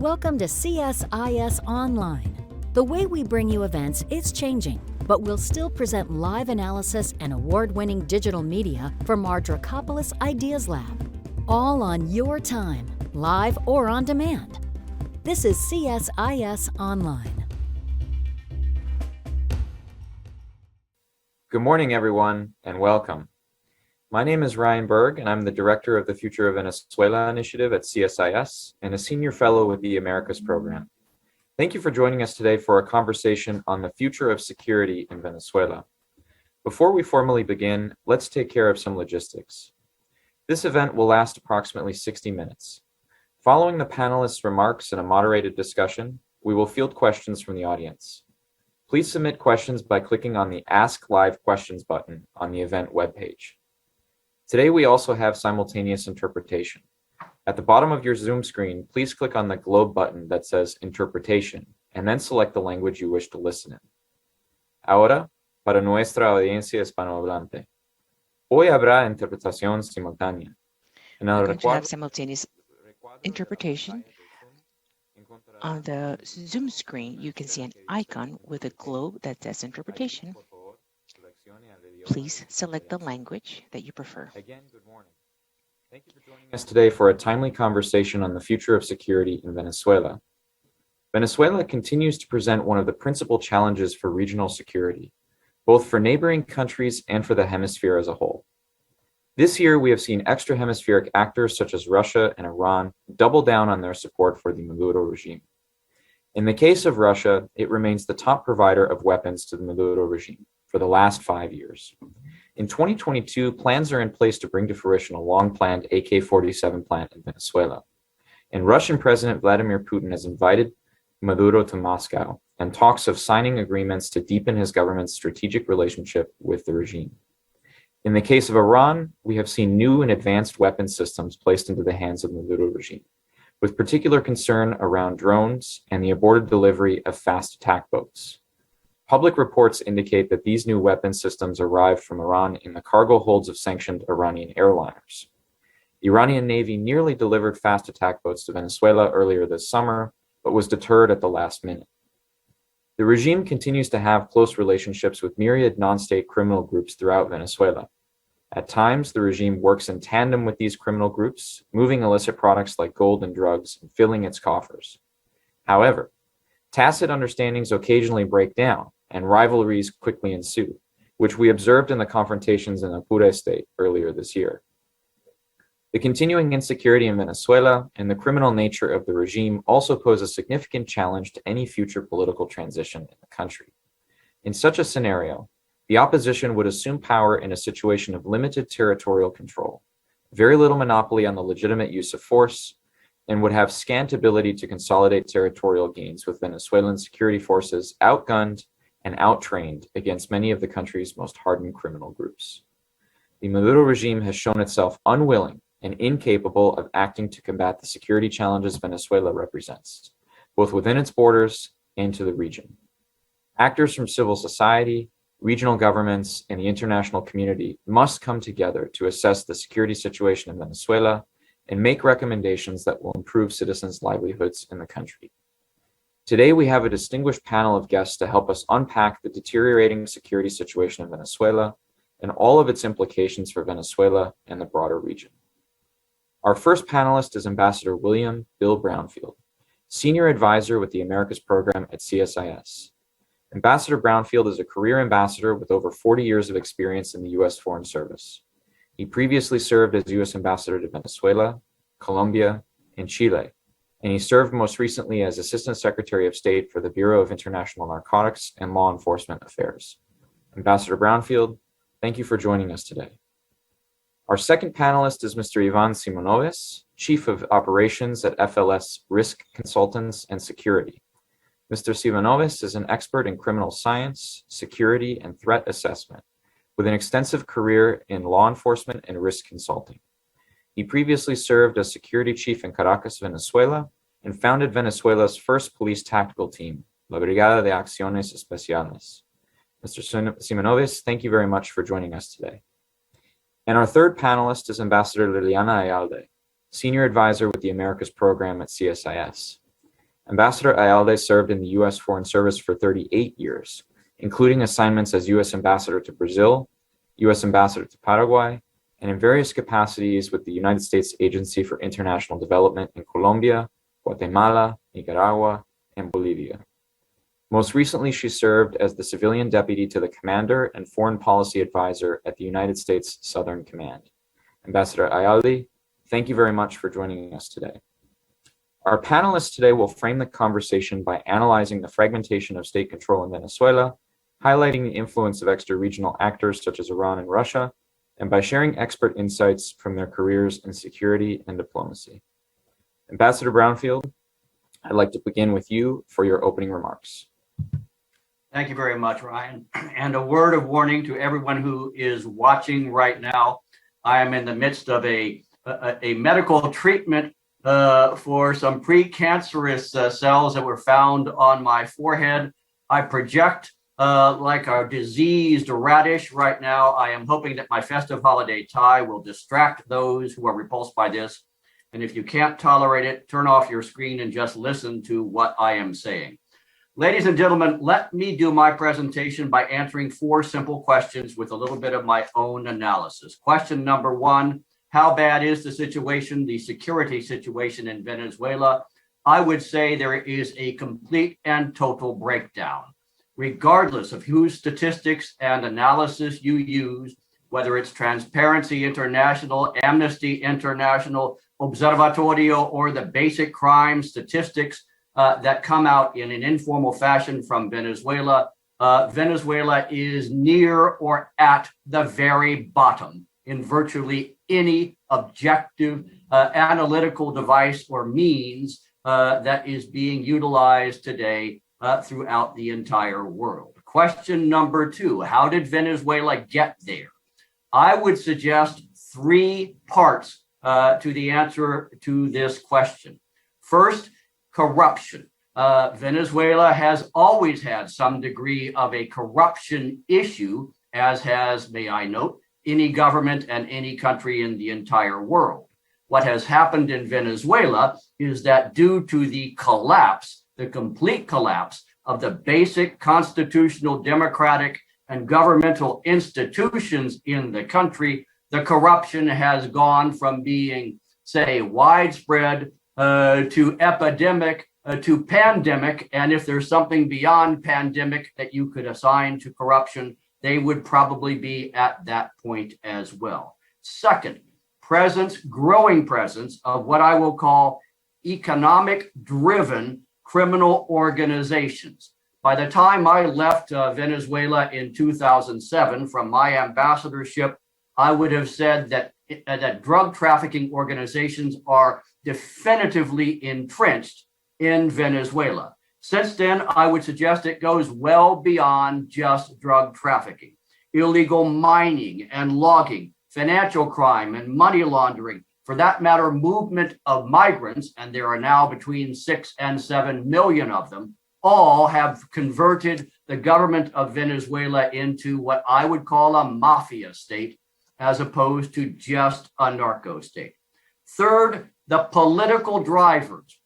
Welcome to CSIS Online. The way we bring you events is changing, but we'll still present live analysis and award-winning digital media from our Dracopolis Ideas Lab. All on your time, live or on demand. This is CSIS Online. Good morning, everyone, and welcome. My name is Ryan Berg, and I'm the Director of the Future of Venezuela Initiative at CSIS and a Senior Fellow with the Americas Program. Thank you for joining us today for a conversation on the future of security in Venezuela. Before we formally begin, let's take care of some logistics. This event will last approximately 60 minutes. Following the panelists' remarks and a moderated discussion, we will field questions from the audience. Please submit questions by clicking on the Ask Live Questions button on the event webpage. Today, we also have simultaneous interpretation. At the bottom of your Zoom screen, please click on the globe button that says Interpretation, and then select the language you wish to listen in. Ahora, para nuestra audiencia hispanohablante. Hoy habrá interpretación simultánea. We're going to have simultaneous interpretation. On the Zoom screen, you can see an icon with a globe that says Interpretation. Please select the language that you prefer. Again, good morning. Thank you for joining us today for a timely conversation on the future of security in Venezuela. Venezuela continues to present one of the principal challenges for regional security, both for neighboring countries and for the hemisphere as a whole. This year, we have seen extra-hemispheric actors such as Russia and Iran double down on their support for the Maduro regime. In the case of Russia, it remains the top provider of weapons to the Maduro regime for the last 5 years. In 2022, plans are in place to bring to fruition a long-planned AK-47 plant in Venezuela. And Russian President Vladimir Putin has invited Maduro to Moscow and talks of signing agreements to deepen his government's strategic relationship with the regime. In the case of Iran, we have seen new and advanced weapon systems placed into the hands of the Maduro regime, with particular concern around drones and the aborted delivery of fast attack boats. Public reports indicate that these new weapon systems arrived from Iran in the cargo holds of sanctioned Iranian airliners. The Iranian Navy nearly delivered fast attack boats to Venezuela earlier this summer, but was deterred at the last minute. The regime continues to have close relationships with myriad non-state criminal groups throughout Venezuela. At times, the regime works in tandem with these criminal groups, moving illicit products like gold and drugs and filling its coffers. However, tacit understandings occasionally break down, and rivalries quickly ensue, which we observed in the confrontations in Apure state earlier this year. The continuing insecurity in Venezuela and the criminal nature of the regime also pose a significant challenge to any future political transition in the country. In such a scenario, the opposition would assume power in a situation of limited territorial control, very little monopoly on the legitimate use of force, and would have scant ability to consolidate territorial gains with Venezuelan security forces outgunned and outtrained against many of the country's most hardened criminal groups. The Maduro regime has shown itself unwilling and incapable of acting to combat the security challenges Venezuela represents, both within its borders and to the region. Actors from civil society, regional governments, and the international community must come together to assess the security situation in Venezuela and make recommendations that will improve citizens' livelihoods in the country. Today, we have a distinguished panel of guests to help us unpack the deteriorating security situation in Venezuela and all of its implications for Venezuela and the broader region. Our first panelist is Ambassador William Bill Brownfield, Senior Advisor with the Americas Program at CSIS. Ambassador Brownfield is a career ambassador with over 40 years of experience in the U.S. Foreign Service. He previously served as U.S. Ambassador to Venezuela, Colombia, and Chile, and he served most recently as Assistant Secretary of State for the Bureau of International Narcotics and Law Enforcement Affairs. Ambassador Brownfield, thank you for joining us today. Our second panelist is Mr. Ivan Simonovis, Chief of Operations at FLS Risk Consultants and Security. Mr. Simonovis is an expert in criminal science, security, and threat assessment, with an extensive career in law enforcement and risk consulting. He previously served as security chief in Caracas, Venezuela, and founded Venezuela's first police tactical team, La Brigada de Acciones Especiales. Mr. Simonovis, thank you very much for joining us today. And our third panelist is Ambassador Liliana Ayalde, Senior Advisor with the Americas Program at CSIS. Ambassador Ayalde served in the U.S. Foreign Service for 38 years, including assignments as U.S. Ambassador to Brazil, U.S. Ambassador to Paraguay, and in various capacities with the United States Agency for International Development in Colombia, Guatemala, Nicaragua, and Bolivia. Most recently, she served as the civilian deputy to the commander and foreign policy advisor at the United States Southern Command. Ambassador Ayalde, thank you very much for joining us today. Our panelists today will frame the conversation by analyzing the fragmentation of state control in Venezuela, highlighting the influence of extra-regional actors such as Iran and Russia, and by sharing expert insights from their careers in security and diplomacy. Ambassador Brownfield, I'd like to begin with you for your opening remarks. Thank you very much, Ryan. And a word of warning to everyone who is watching right now. I am in the midst of a medical treatment for some precancerous cells that were found on my forehead. I project like a diseased radish right now. I am hoping that my festive holiday tie will distract those who are repulsed by this. And if you can't tolerate it, turn off your screen and just listen to what I am saying. Ladies and gentlemen, let me do my presentation by answering 4 simple questions with a little bit of my own analysis. Question number 1, how bad is the situation, the security situation in Venezuela? I would say there is a complete and total breakdown. Regardless of whose statistics and analysis you use, whether it's Transparency International, Amnesty International, Observatorio, or the basic crime statistics that come out in an informal fashion from Venezuela, Venezuela is near or at the very bottom in virtually any objective analytical device or means that is being utilized today throughout the entire world. Question number 2, how did Venezuela get there? I would suggest 3 parts to the answer to this question. First, corruption. Venezuela has always had some degree of a corruption issue, as has, may I note, any government and any country in the entire world. What has happened in Venezuela is that due to the collapse, the complete collapse of the basic constitutional, democratic, and governmental institutions in the country, the corruption has gone from being, say, widespread to epidemic to pandemic. And if there's something beyond pandemic that you could assign to corruption, they would probably be at that point as well. Second, growing presence of what I will call economic-driven criminal organizations. By the time I left Venezuela in 2007 from my ambassadorship, I would have said that drug trafficking organizations are definitively entrenched in Venezuela. Since then, I would suggest it goes well beyond just drug trafficking. Illegal mining and logging, financial crime and money laundering, for that matter, movement of migrants, and there are now between 6 and 7 million of them, all have converted the government of Venezuela into what I would call a mafia state, as opposed to just a narco state. Third, the political drivers.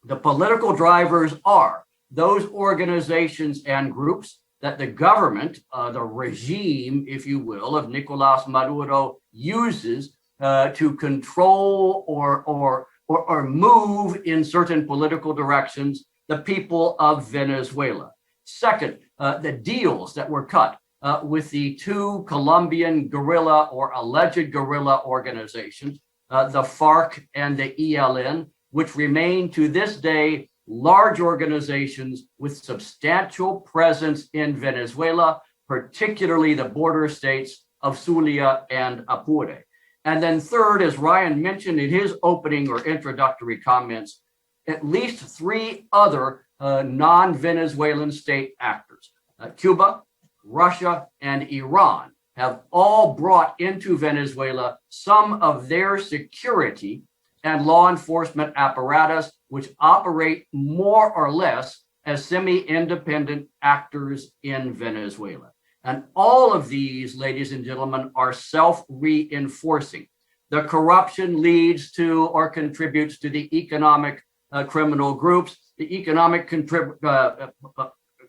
The political drivers are those organizations and groups that the government, the regime, if you will, of Nicolas Maduro uses to control or move in certain political directions the people of Venezuela. Second, the deals that were cut with the 2 Colombian guerrilla or alleged guerrilla organizations, the FARC and the ELN, which remain to this day large organizations with substantial presence in Venezuela, particularly the border states of Zulia and Apure. And then third, as Ryan mentioned in his opening or introductory comments, at least 3 other non-Venezuelan state actors, Cuba, Russia, and Iran, have all brought into Venezuela some of their security and law enforcement apparatus, which operate more or less as semi-independent actors in Venezuela. And all of these, ladies and gentlemen, are self-reinforcing. The corruption leads to or contributes to the economic criminal groups. The economic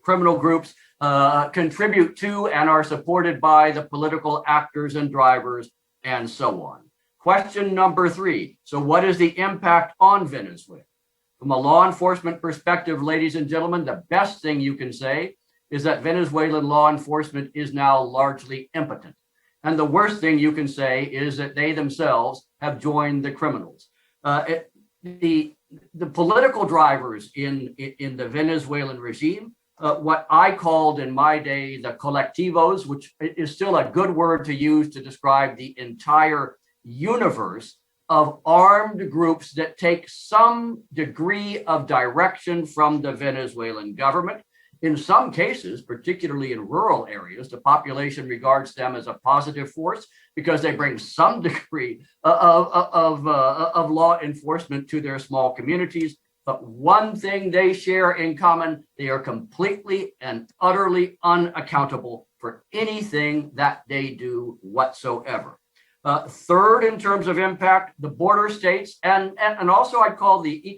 criminal groups contribute to and are supported by the political actors and drivers, and so on. Question number 3. So what is the impact on Venezuela? From a law enforcement perspective, ladies and gentlemen, the best thing you can say is that Venezuelan law enforcement is now largely impotent. And the worst thing you can say is that they themselves have joined the criminals. The political drivers in the Venezuelan regime, what I called in my day the colectivos, which is still a good word to use to describe the entire universe of armed groups that take some degree of direction from the Venezuelan government. In some cases, particularly in rural areas, the population regards them as a positive force because they bring some degree of law enforcement to their small communities. But one thing they share in common, they are completely and utterly unaccountable for anything that they do whatsoever. Third, in terms of impact, the border states, and also I'd call the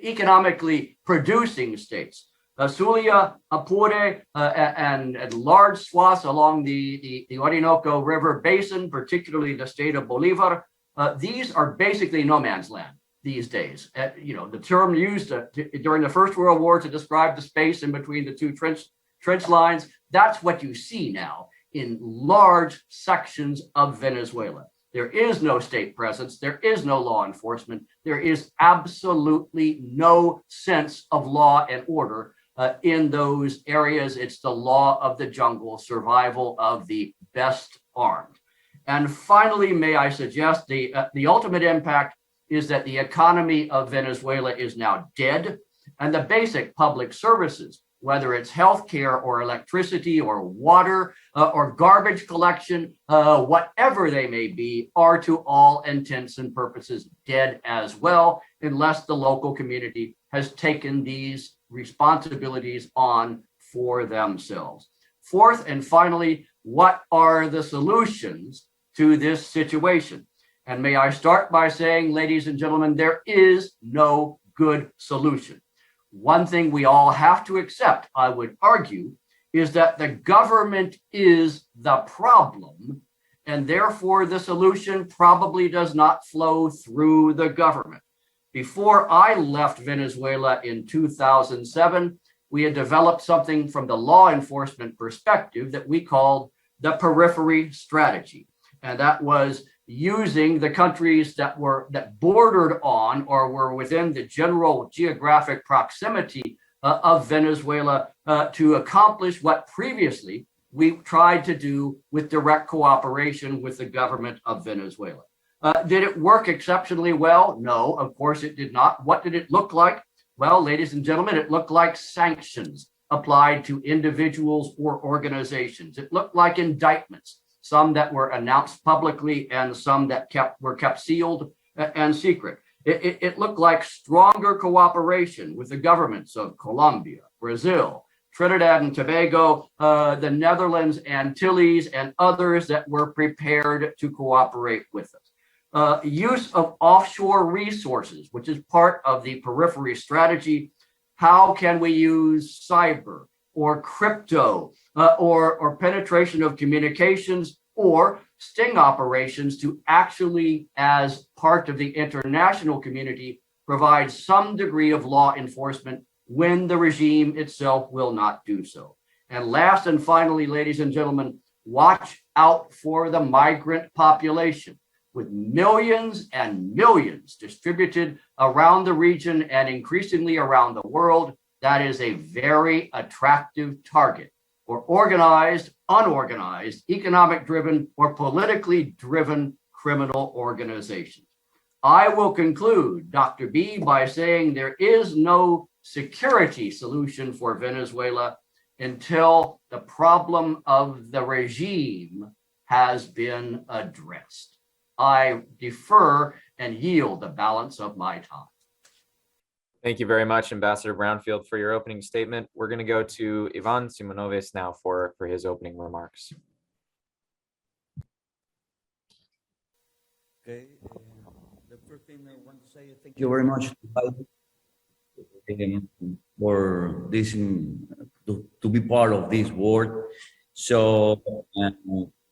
economically producing states. Zulia, Apure, and large swaths along the Orinoco River Basin, particularly the state of Bolivar. These are basically no man's land these days. The term used during the First World War to describe the space in between the two trench lines, that's what you see now in large sections of Venezuela. There is no state presence. There is no law enforcement. There is absolutely no sense of law and order in those areas. It's the law of the jungle, survival of the best armed. And finally, may I suggest the ultimate impact is that the economy of Venezuela is now dead, and the basic public services, whether it's healthcare or electricity or water or garbage collection, whatever they may be, are to all intents and purposes dead as well, unless the local community has taken these responsibilities on for themselves. Fourth and finally, what are the solutions to this situation? And may I start by saying, ladies and gentlemen, there is no good solution. One thing we all have to accept, I would argue, is that the government is the problem, and therefore the solution probably does not flow through the government. Before I left Venezuela in 2007, we had developed something from the law enforcement perspective that we called the periphery strategy. And that was using the countries that bordered on or were within the general geographic proximity of Venezuela to accomplish what previously we tried to do with direct cooperation with the government of Venezuela. Did it work exceptionally well? No, of course it did not. What did it look like? Well, ladies and gentlemen, it looked like sanctions applied to individuals or organizations. It looked like indictments, some that were announced publicly and some that were kept sealed and secret. It looked like stronger cooperation with the governments of Colombia, Brazil, Trinidad and Tobago, the Netherlands, Antilles, and others that were prepared to cooperate with us. Use of offshore resources, which is part of the periphery strategy. How can we use cyber or crypto or penetration of communications or sting operations to actually, as part of the international community, provide some degree of law enforcement when the regime itself will not do so? And last and finally, ladies and gentlemen, watch out for the migrant population. With millions and millions distributed around the region and increasingly around the world, that is a very attractive target for organized, unorganized, economic-driven, or politically driven criminal organizations. I will conclude, Dr. B, by saying there is no security solution for Venezuela until the problem of the regime has been addressed. I defer and yield the balance of my time. Thank you very much, Ambassador Brownfield, for your opening statement. We're going to go to Ivan Simonovic now for his opening remarks. Okay. The first thing I want to Thank you very much for this to be part of this board. So,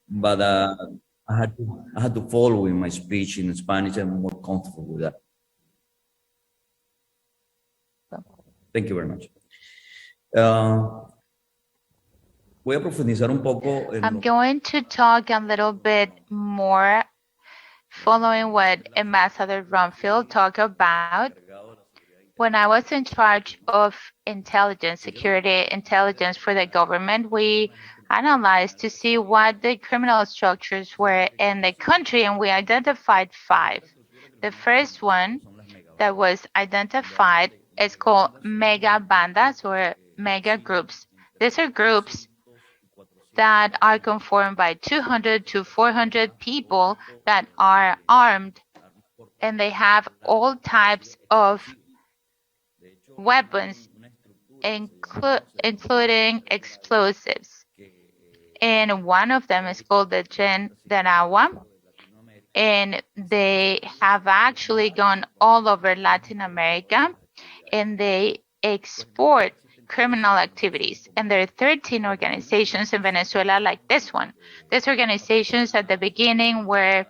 but I had to follow in my speech in Spanish. I'm more comfortable with that. Thank you very much. Voy a profundizar un poco I'm going to talk a little bit more following what Ambassador Brumfield talked about. When I was in charge of intelligence, security intelligence for the government, we analyzed to see what the criminal structures were in the country, and we identified 5. The first one that was identified is called mega bandas or mega groups. These are groups that are conformed by 200 to 400 people that are armed, and they have all types of weapons, including explosives. And one of them is called the Tren de Agua, and they have actually gone all over Latin America, and they export criminal activities. And there are 13 organizations in Venezuela like this one. These organizations at the beginning were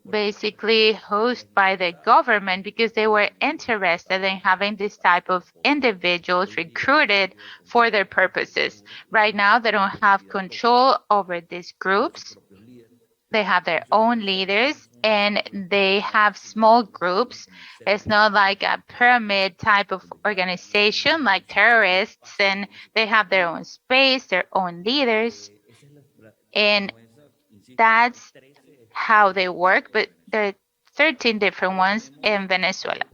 basically hosted by the government because they were interested in having this type of individuals recruited for their purposes. Right now, they don't have control over these groups. They have their own leaders and they have small groups. It's not like a pyramid type of organization like terrorists, and they have their own space, their own leaders. And that's how they work, but there are 13 different ones in Venezuela.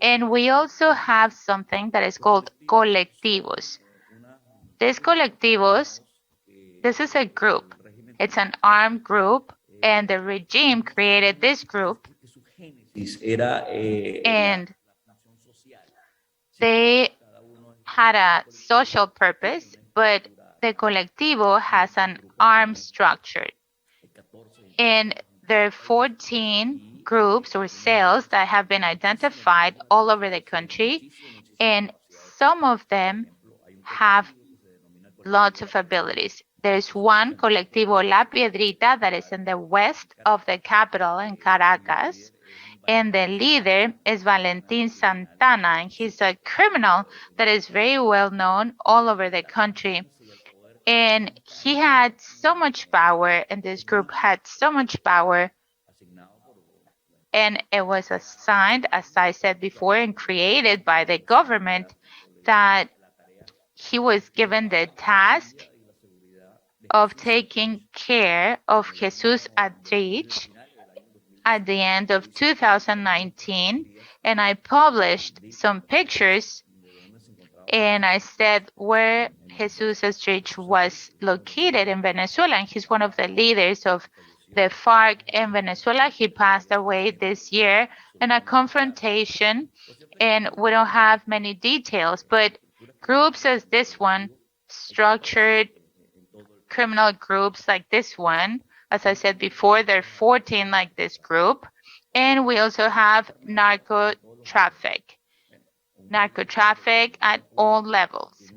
And we also have something that is called colectivos. These colectivos, this is a group. It's an armed group, and the regime created this group, and they had a social purpose, but the colectivo has an armed structure. And there are 14 groups or cells that have been identified all over the country, and some of them have lots of abilities. There's one, Colectivo La Piedrita, that is in the west of the capital in Caracas, and the leader is Valentin Santana, and he's a criminal that is very well known all over the country. And he had so much power, and this group had so much power, and it was assigned, as I said before, and created by the government, that he was given the task of taking care of Jesus Atrich at the end of 2019. And I published some pictures, and I said where Jesus Atrich was located in Venezuela, and he's one of the leaders of the FARC in Venezuela. He passed away this year in a confrontation, and we don't have many details, but groups as this one, structured criminal groups like this one, as I said before, there are 14 like this group, and we also have narco traffic at all levels.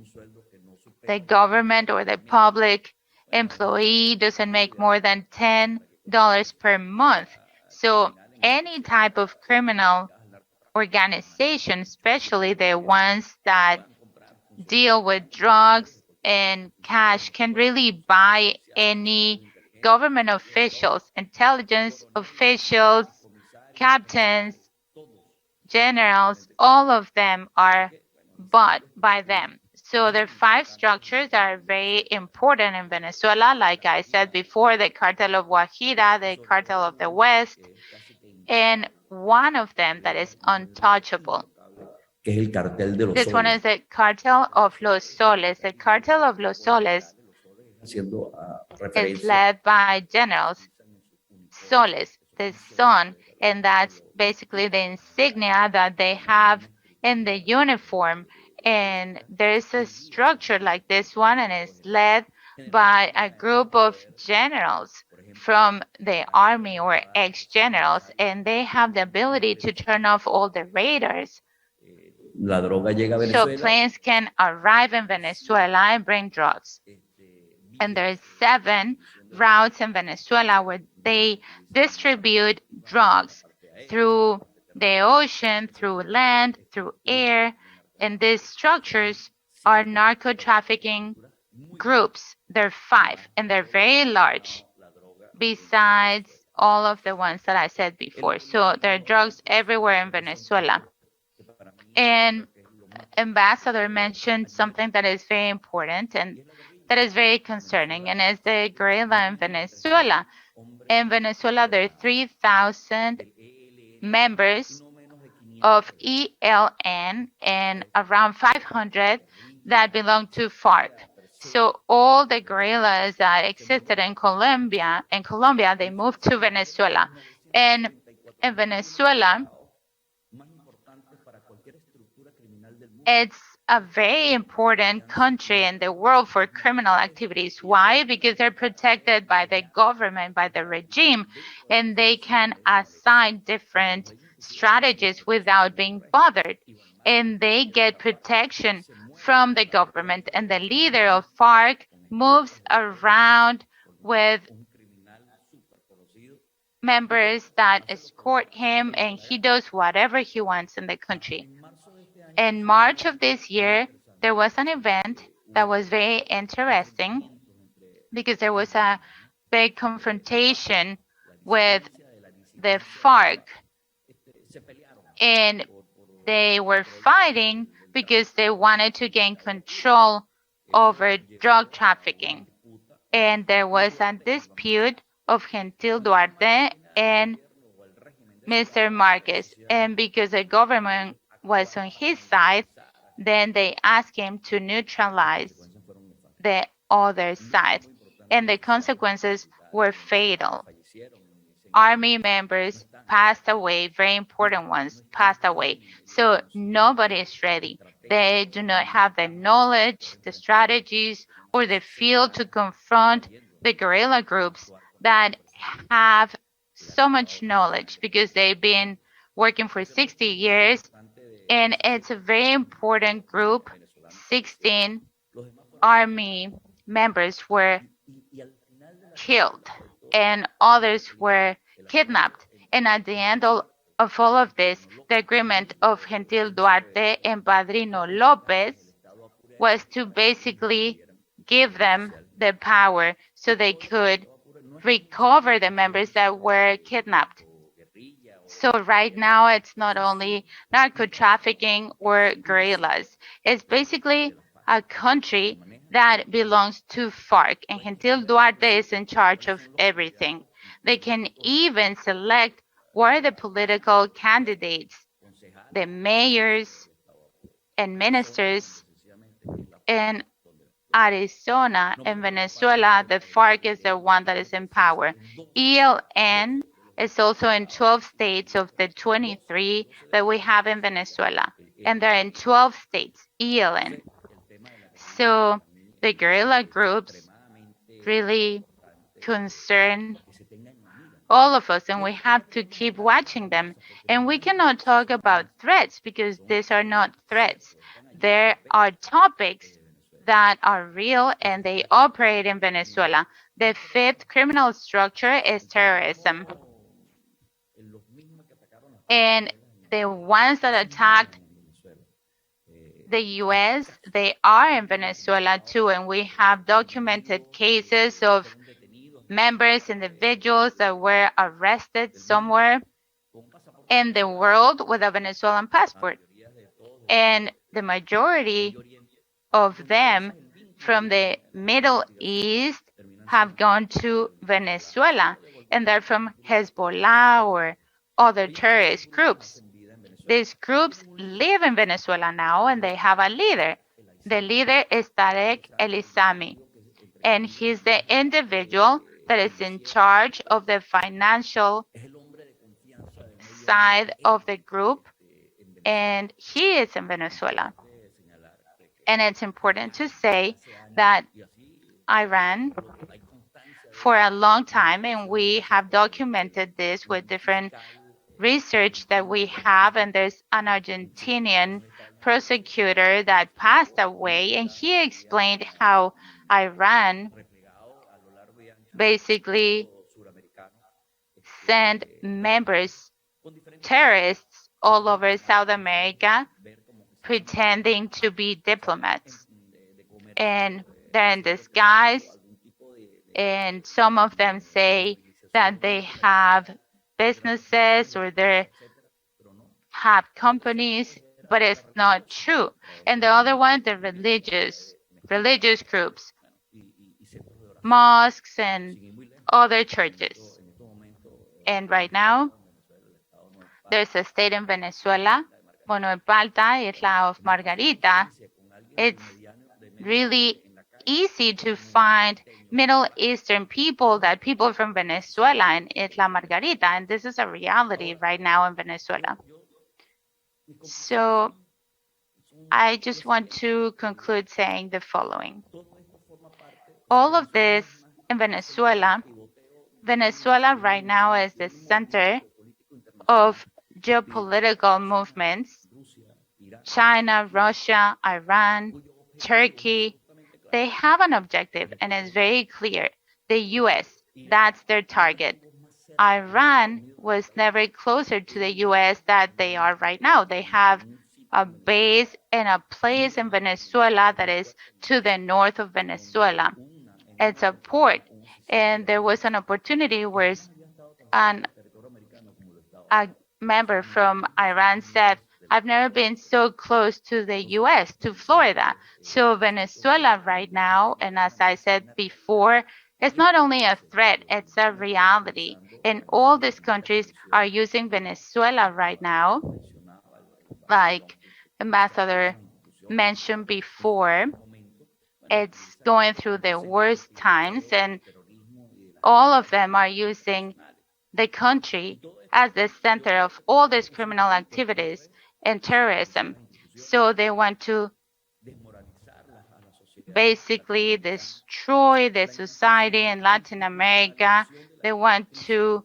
The government or the public employee doesn't make more than $10 per month. So any type of criminal organization, especially the ones that deal with drugs and cash, can really buy any government officials, intelligence officials, captains, generals. All of them are bought by them. So there are 5 structures that are very important in Venezuela. Like I said before, the Cartel of Guajira, the Cartel of the West, and one of them that is untouchable. This one is the Cartel of Los Soles. The Cartel of Los Soles is led by generals Soles, the sun, and that's basically the insignia that they have in the uniform. And there is a structure like this one, and it's led by a group of generals from the army or ex-generals, and they have the ability to turn off all the radars. La droga llega a So Venezuela. planes can arrive in Venezuela and bring drugs. And there are 7 routes in Venezuela where they distribute drugs through the ocean, through land, through air. And these structures are narco trafficking groups. There are 5, and they're very large, besides all of the ones that I said before. So there are drugs everywhere in Venezuela. And Ambassador mentioned something that is very important and that is very concerning, and it's the guerrilla in Venezuela. In Venezuela, there are 3,000 members of ELN and around 500 that belong to FARC. So all the guerrillas that existed in Colombia, they moved to Venezuela. And in Venezuela, it's a very important country in the world for criminal activities. Why? Because they're protected by the government, by the regime, and they can assign different strategies without being bothered. And they get protection from the government. And the leader of FARC moves around with members that escort him, and he does whatever he wants in the country. In March of this year, there was an event that was very interesting because there was a big confrontation with the FARC, and they were fighting because they wanted to gain control over drug trafficking. And there was a dispute of Gentil Duarte and Mr. Marquez. And because the government was on his side, then they asked him to neutralize the other side. And the consequences were fatal. Army members passed away, very important ones passed away. So nobody is ready. They do not have the knowledge, the strategies, or the field to confront the guerrilla groups that have so much knowledge because they've been working for 60 years. And it's a very important group. 16 army members were killed and others were kidnapped. And at the end of all of this, the agreement of Gentil Duarte and Padrino Lopez was to basically give them the power so they could recover the members that were kidnapped. So right now, it's not only narco trafficking or guerrillas. It's basically a country that belongs to FARC, and Gentil Duarte is in charge of everything. They can even select where the political candidates, the mayors and ministers. In Arizona and Venezuela, the FARC is the one that is in power. ELN is also in 12 states of the 23 that we have in Venezuela. And they're in 12 states, ELN. So the guerrilla groups really concern all of us, and we have to keep watching them. And we cannot talk about threats because these are not threats. There are topics that are real and they operate in Venezuela. The 5th criminal structure is terrorism. And the ones that attacked the US, they are in Venezuela too. And we have documented cases of members, individuals that were arrested somewhere in the world with a Venezuelan passport. And the majority of them from the Middle East have gone to Venezuela, and they're from Hezbollah or other terrorist groups. These groups live in Venezuela now, and they have a leader. The leader is Tarek El-Isami, and he's the individual that is in charge of the financial side of the group, and he is in Venezuela. And it's important to say that Iran for a long time, and we have documented this with different research that we have. And there's an Argentinian prosecutor that passed away, and he explained how Iran basically sent members, terrorists all over South America, pretending to be diplomats. And they're in disguise, and some of them say that they have businesses or they have companies, but it's not true. And the other one, the religious groups, mosques and other churches. And right now, there's a state in Venezuela, Monoepalta, Isla of Margarita. It's really easy to find Middle Eastern people, that people from Venezuela in Isla Margarita, and this is a reality right now in Venezuela. So I just want to conclude saying the following. All of this in Venezuela right now is the center of geopolitical movements. China, Russia, Iran, Turkey, they have an objective, and it's very clear. The US, that's their target. Iran was never closer to the US than they are right now. They have a base and a place in Venezuela that is to the north of Venezuela. It's a port, and there was an opportunity where a member from Iran said, I've never been so close to the US, to Florida. So Venezuela right now, and as I said before, it's not only a threat, it's a reality. And all these countries are using Venezuela right now, like Ambassador mentioned before. It's going through the worst times, and all of them are using the country as the center of all these criminal activities and terrorism. So they want to basically destroy the society in Latin America. They want to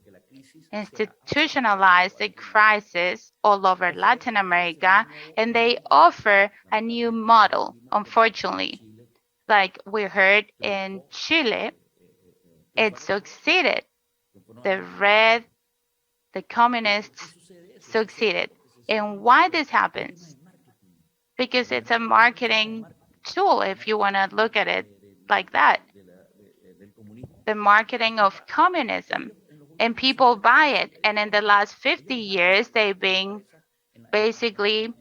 institutionalize the crisis all over Latin America, and they offer a new model, unfortunately. Like we heard in Chile, it succeeded. The communists succeeded. And why this happens? Because it's a marketing tool, if you want to look at it like that. The marketing of communism. And people buy it. And in the last 50 years, they've been basically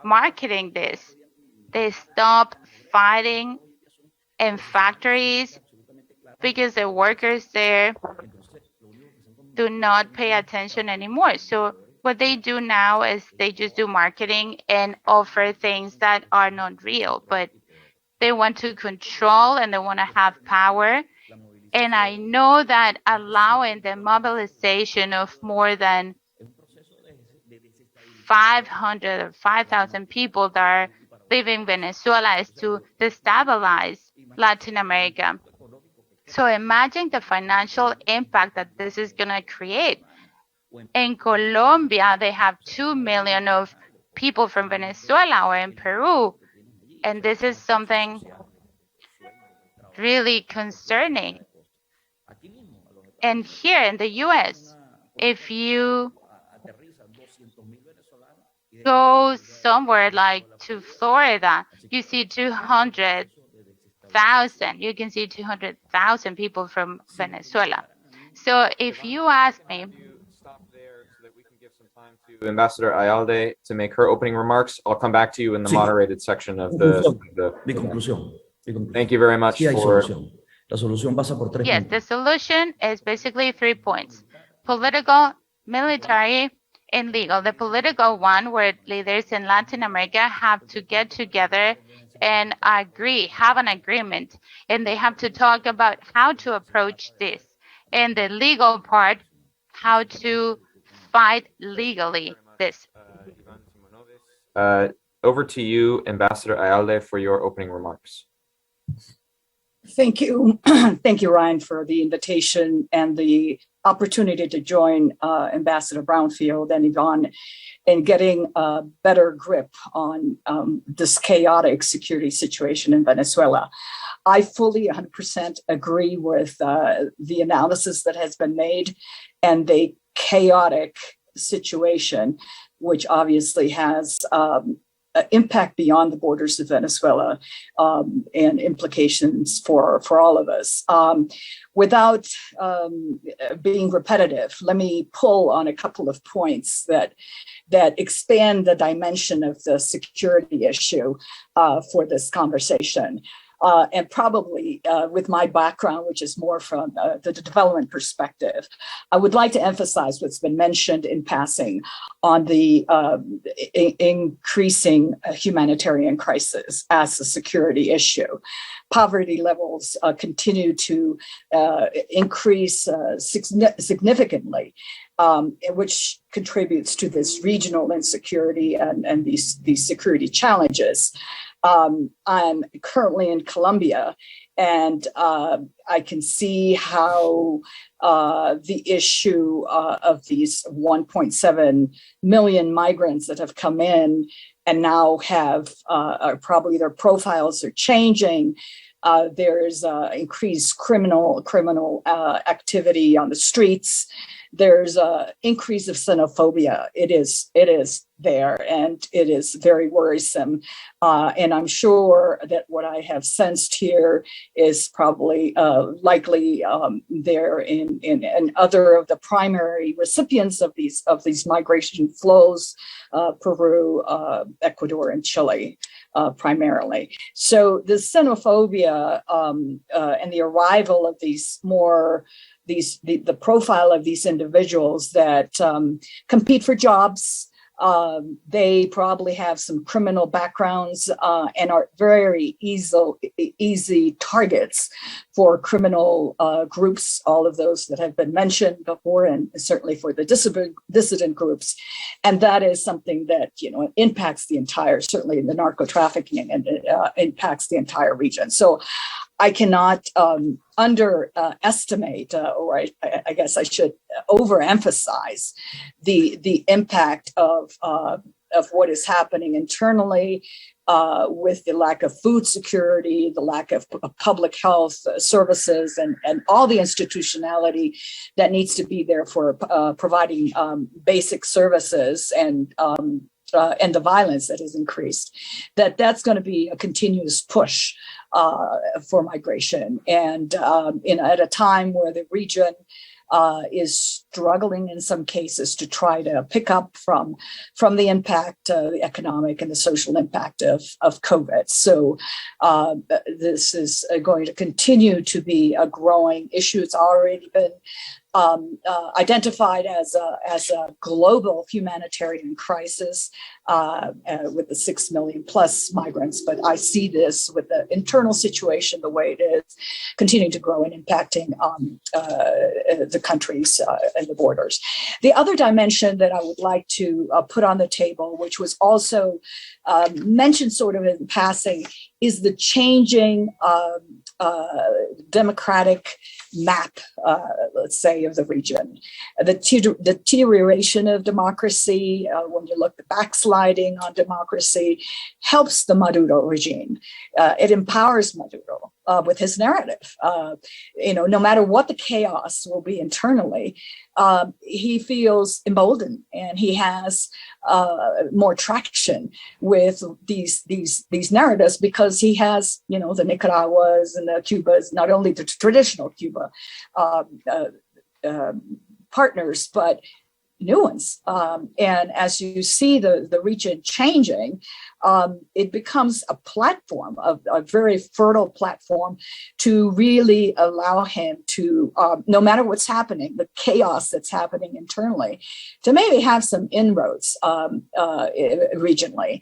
marketing this. They stop fighting in factories because the workers there do not pay attention anymore. So what they do now is they just do marketing and offer things that are not real, but they want to control and they want to have power. And I know that allowing the mobilization of more than 500 or 5,000 people that are leaving Venezuela is to destabilize Latin America. So imagine the financial impact that this is going to create. In Colombia, they have 2 million of people from Venezuela, or in Peru. And this is something really concerning. And here in the US, if you go somewhere like to Florida, you see 200,000. You can see 200,000 people from Venezuela. So if you ask me, stop there so that we can give some time to Ambassador Ayalde to make her opening remarks. I'll come back to you in the moderated section of Mi conclusión. Thank you very much Sí hay for. solución. La solución pasa por tres yes, puntos. the solution is basically 3 points: political, military, and legal. The political one, where leaders in Latin America have to get together and have an agreement, and they have to talk about how to approach this. And the legal part, how to fight legally this. Over to you, Ambassador Ayalde, for your opening remarks. Thank you. Thank you, Ryan, for the invitation and the opportunity to join Ambassador Brownfield and Yvonne in getting a better grip on this chaotic security situation in Venezuela. I fully 100% agree with the analysis that has been made and the chaotic situation, which obviously has impact beyond the borders of Venezuela and implications for all of us. Without being repetitive, let me pull on a couple of points that expand the dimension of the security issue for this conversation. And probably with my background, which is more from the development perspective, I would like to emphasize what's been mentioned in passing on the increasing humanitarian crisis as a security issue. Poverty levels continue to increase significantly, which contributes to this regional insecurity and these security challenges. I'm currently in Colombia, and I can see how the issue of these 1.7 million migrants that have come in and now have probably their profiles are changing. There's increased criminal activity on the streets. There's an increase of xenophobia. It is there, and it is very worrisome. And I'm sure that what I have sensed here is probably likely there in other of the primary recipients of these migration flows, Peru, Ecuador, and Chile. Primarily. So the xenophobia and the arrival of the profile of these individuals that compete for jobs. They probably have some criminal backgrounds and are very easy targets for criminal groups, all of those that have been mentioned before, and certainly for the dissident groups. And that is something that, impacts the entire, certainly the narco trafficking, and impacts the entire region. So I cannot underestimate, or I guess I should overemphasize the impact of what is happening internally with the lack of food security, the lack of public health services, and all the institutionality that needs to be there for providing basic services and the violence that has increased. That's going to be a continuous push for migration, and at a time where the region is struggling in some cases to try to pick up from the impact, the economic and the social impact of COVID. So this is going to continue to be a growing issue. It's already been identified as a global humanitarian crisis with the 6 million plus migrants. But I see this with the internal situation the way it is, continuing to grow and impacting the countries and the borders. The other dimension that I would like to put on the table, which was also mentioned sort of in passing, is the changing democratic map, let's say, of the region. The deterioration of democracy, when you look at the backsliding on democracy, helps the Maduro regime. It empowers Maduro with his narrative. No matter what the chaos will be internally, he feels emboldened, and he has more traction with these narratives because he has, the Nicaraguas and the Cubas, not only the traditional Cuba partners, but new ones. And as you see the region changing, it becomes a platform, a very fertile platform to really allow him to, no matter what's happening, the chaos that's happening internally, to maybe have some inroads regionally,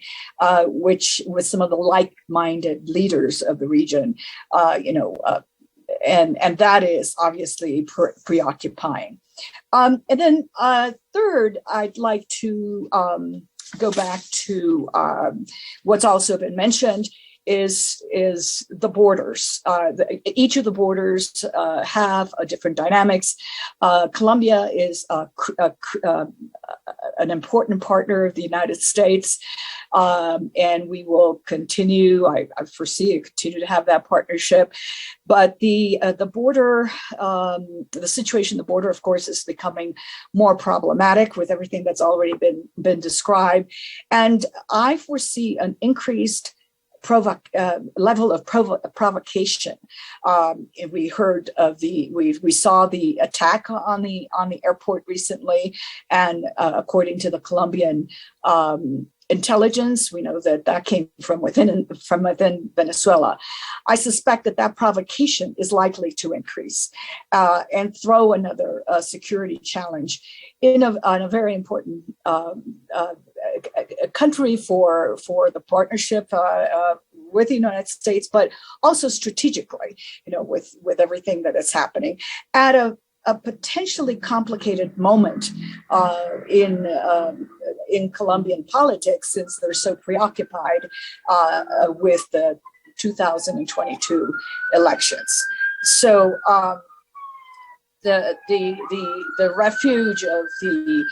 which with some of the like-minded leaders of the region, and that is obviously preoccupying. And then third, I'd like to go back to what's also been mentioned, is the borders. Each of the borders have a different dynamics. Colombia is an important partner of the United States, and we will continue. I foresee continue to have that partnership. But the border, the situation, the border, of course, is becoming more problematic with everything that's already been described, and I foresee an increased level of provocation. We heard of we saw the attack on the airport recently, and according to the Colombian intelligence, we know that came from within Venezuela. I suspect that provocation is likely to increase and throw another security challenge in a very important country for the partnership with the United States, but also strategically, with everything that is happening at a potentially complicated moment in Colombian politics, since they're so preoccupied with the 2022 elections. So the refuge of the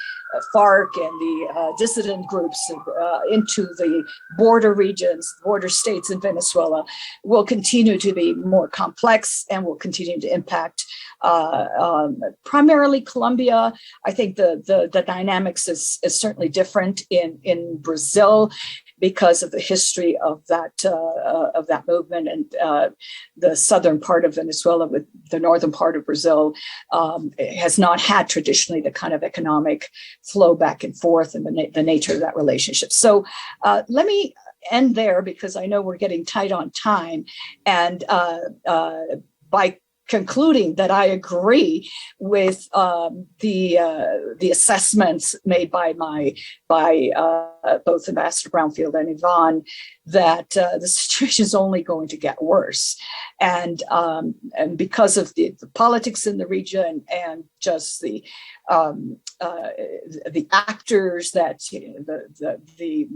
FARC and the dissident groups into the border regions, border states in Venezuela will continue to be more complex and will continue to impact primarily Colombia. I think the dynamics is certainly different in Brazil, because of the history of that movement, and the southern part of Venezuela with the northern part of Brazil has not had traditionally the kind of economic flow back and forth and the nature of that relationship. So let me end there, because I know we're getting tight on time, and by concluding that I agree with the assessments made by both Ambassador Brownfield and Yvonne, that the situation is only going to get worse, and because of the politics in the region and just the actors that the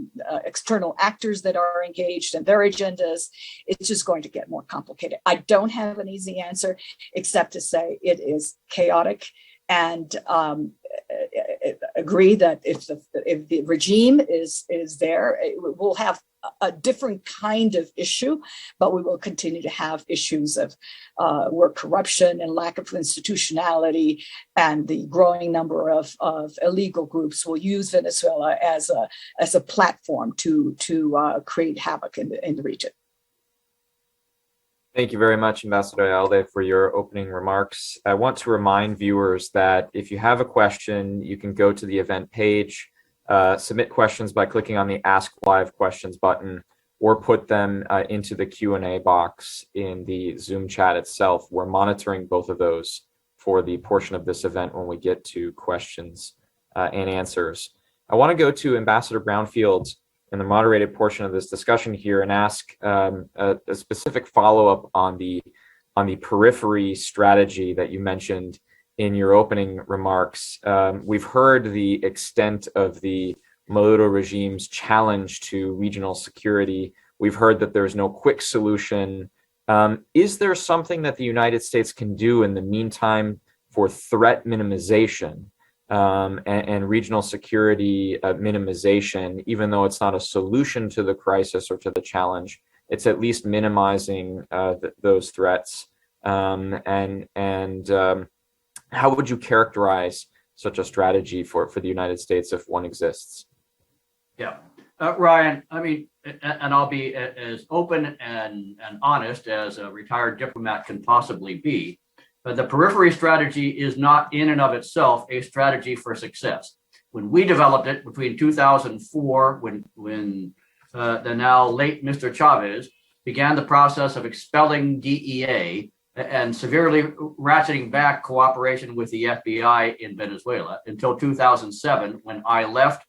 external actors that are engaged and their agendas, it's just going to get more complicated. I don't have an easy answer except to say it is chaotic, and agree that if the regime is there, we'll have a different kind of issue, but we will continue to have issues of where corruption and lack of institutionality and the growing number of illegal groups will use Venezuela as a platform to create havoc in the region. Thank you very much, Ambassador Alde, for your opening remarks. I want to remind viewers that if you have a question, you can go to the event page, submit questions by clicking on the Ask Live Questions button, or put them into the Q&A box in the Zoom chat itself. We're monitoring both of those for the portion of this event when we get to questions and answers. I want to go to Ambassador Brownfield in the moderated portion of this discussion here and ask a specific follow-up on the periphery strategy that you mentioned in your opening remarks. We've heard the extent of the Maduro regime's challenge to regional security. We've heard that there's no quick solution. Is there something that the United States can do in the meantime for threat minimization and regional security minimization, even though it's not a solution to the crisis or to the challenge? It's at least minimizing those threats. How would you characterize such a strategy for the United States if one exists? Yeah, Ryan, I mean, and I'll be as open and honest as a retired diplomat can possibly be, but the periphery strategy is not in and of itself a strategy for success. When we developed it between 2004, when the now late Mr. Chavez began the process of expelling DEA and severely ratcheting back cooperation with the FBI in Venezuela until 2007, when I left,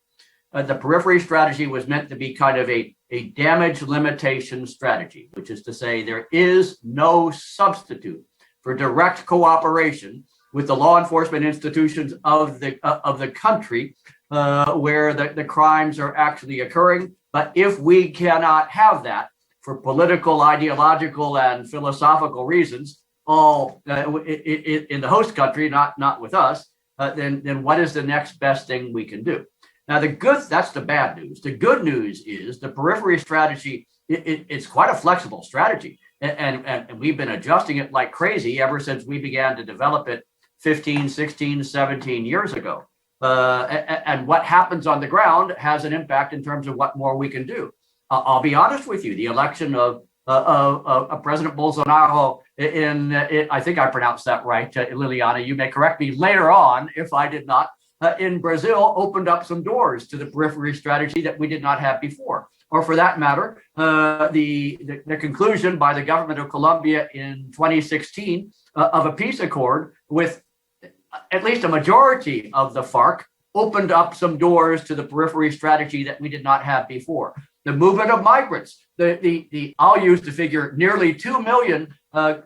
the periphery strategy was meant to be kind of a damage limitation strategy, which is to say there is no substitute for direct cooperation with the law enforcement institutions of the country where the crimes are actually occurring. But if we cannot have that for political, ideological, and philosophical reasons, all in the host country, not with us, then what is the next best thing we can do? Now, that's the bad news. The good news is the periphery strategy, it's quite a flexible strategy. And we've been adjusting it like crazy ever since we began to develop it 15, 16, 17 years ago. And what happens on the ground has an impact in terms of what more we can do. I'll be honest with you, the election of President Bolsonaro I think I pronounced that right, Liliana, you may correct me later on if I did not, in Brazil opened up some doors to the periphery strategy that we did not have before. Or for that matter, the conclusion by the government of Colombia in 2016 of a peace accord with at least a majority of the FARC opened up some doors to the periphery strategy that we did not have before. The movement of migrants, I'll use the figure nearly 2 million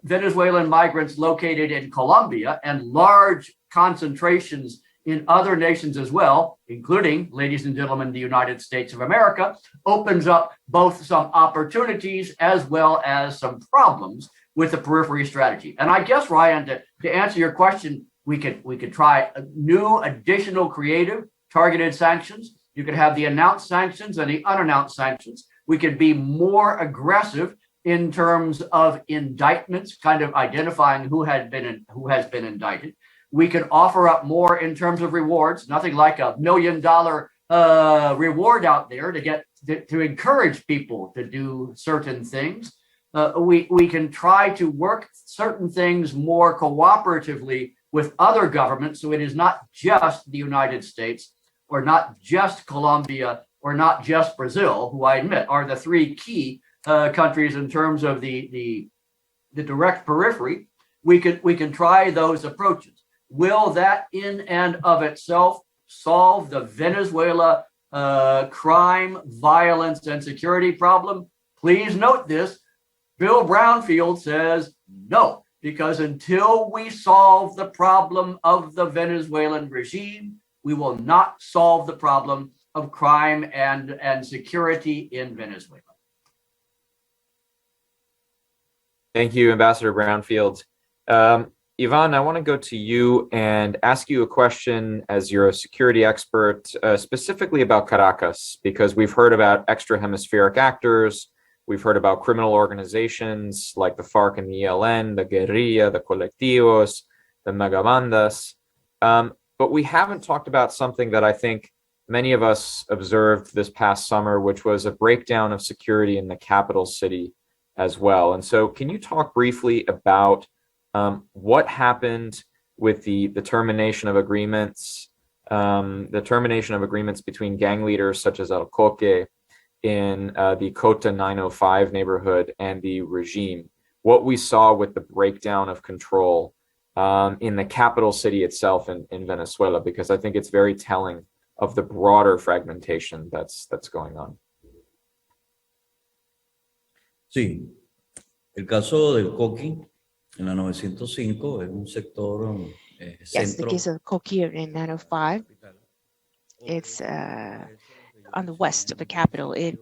Venezuelan migrants located in Colombia and large concentrations in other nations as well, including, ladies and gentlemen, the United States of America, opens up both some opportunities as well as some problems with the periphery strategy. And I guess, Ryan, to answer your question, we could try new, additional, creative, targeted sanctions. You could have the announced sanctions and the unannounced sanctions. We could be more aggressive in terms of indictments, kind of identifying who has been indicted. We can offer up more in terms of rewards, nothing like $1 million reward out there to encourage people to do certain things. We can try to work certain things more cooperatively with other governments, so it is not just the United States or not just Colombia or not just Brazil, who I admit are the three key countries in terms of the direct periphery. We can try those approaches. Will that in and of itself solve the Venezuela crime, violence, and security problem? Please note this. Bill Brownfield says no, because until we solve the problem of the Venezuelan regime, we will not solve the problem of crime and security in Venezuela. Thank you, Ambassador Brownfield. Yvonne, I want to go to you and ask you a question as you're a security expert, specifically about Caracas, because we've heard about extra hemispheric actors. We've heard about criminal organizations like the FARC and the ELN, the guerrilla, the colectivos, the megabandas. But we haven't talked about something that I think many of us observed this past summer, which was a breakdown of security in the capital city as well. And so can you talk briefly about what happened with the termination of agreements, between gang leaders such as El Coque in the Cota 905 neighborhood and the regime, what we saw with the breakdown of control in the capital city itself in Venezuela, because I think it's very telling of the broader fragmentation that's going on. Sí, el caso del Coqui en la 905 es un sector Yes, the case of Coqui in 905, it's on the west of the capital. It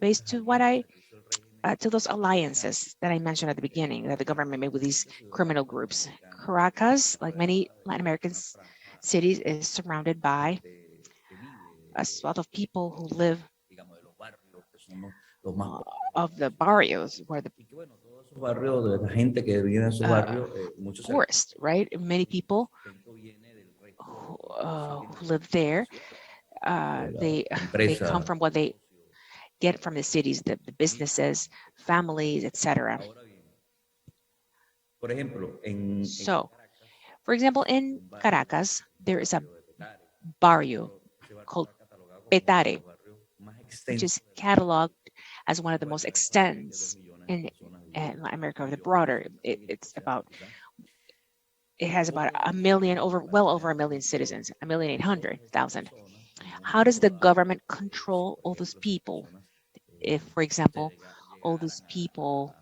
based to what to those alliances that I mentioned at the beginning that the government made with these criminal groups. Caracas, like many Latin American cities, is surrounded by a swath of people who live of the barrios, where the poorest, right? Many people who live there, they come from what they get from the cities, the businesses, families, etc. So, for example, in Caracas, there is a barrio called Petare, which is cataloged as one of the most extends in Latin America, or the broader. It has about well over a million citizens, 1,800,000. How does the government control all those people? If, for example, all those people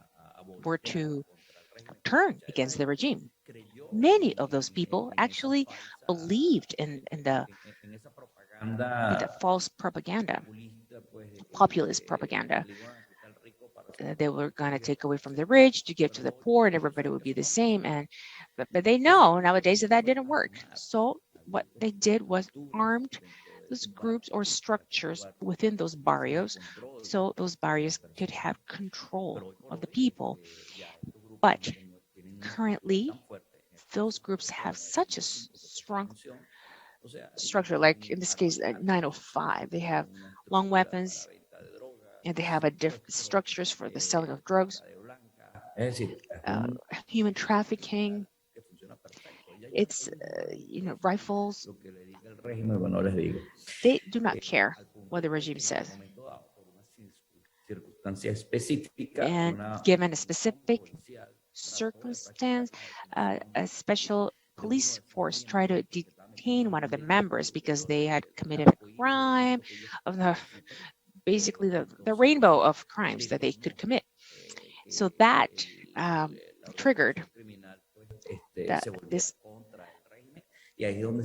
were to turn against the regime, many of those people actually believed in the false propaganda, populist propaganda, they were going to take away from the rich to give to the poor, and everybody would be the same. But they know nowadays that didn't work. So what they did was armed those groups or structures within those barrios, so those barrios could have control of the people. But currently, those groups have such a strong structure, like in this case, at 905, they have long weapons, and they have different structures for the selling of drugs, human trafficking. It's rifles. They do not care what the regime says. And given a specific circumstance, a special police force tried to detain one of the members because they had committed a crime of basically the rainbow of crimes that they could commit. So that triggered this